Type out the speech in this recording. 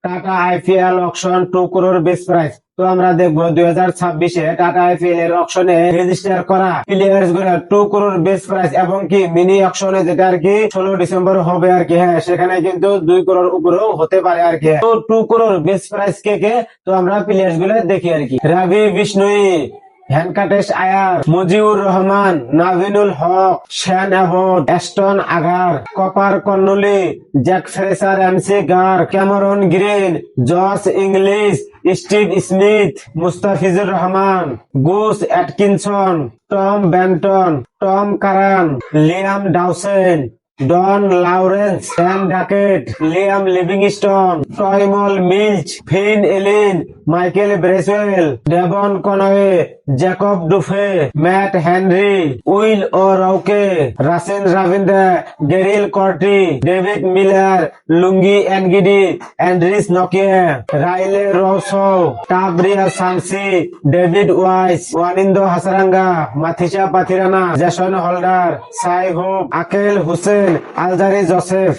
Tata IPL auction 2 crore base price. তো আমরা দেখবো 2026-এ টাটা আইপিএল এর অকশনে রেজিস্টার করা প্লেয়ার্স গুলো 2 crore বেস প্রাইস এবং কি মিনি অকশনে যেটা আর কি 16 ডিসেম্বর হবে আর কি। হ্যাঁ, সেখানে কিন্তু 2 crore উপরেও হতে পারে আর কি। তো 2 crore বেস প্রাইস কে কে, তো আমরা প্লেয়ার্স গুলো দেখি আর কি। Ravi Bishnoi, Venkatesh Iyer, Mujeeb Rahman, Naveen-ul Haq, Sean Abbott, Ashton Agar, Cooper Connolly, Jake Fraser, McGurk, Cameron Green, Josh Inglis, Steve Smith, Mustafizur Rahman, Gus Atkinson, Tom Banton, Tom Curran, Liam Dawson, Dan Lawrence, Dan Duckett, Liam Livingstone, Tymal Mills, Finn Allen, Michael Bracewell, Devon Conway, Jacob Duffy, Matt Henry, Will O রৌকে, Russell রাভিন্দ্রা, গেরিল Corti, David Miller, lungi Ngidi, Andrés Nokia, রাইলে রৌসো, টাবরিয়া Samsi, David wise, Wanindu Hasaranga, Matheesha Pathirana, Jason holder, Sai Hoop, আকেল Hussain, Alzarri Joseph.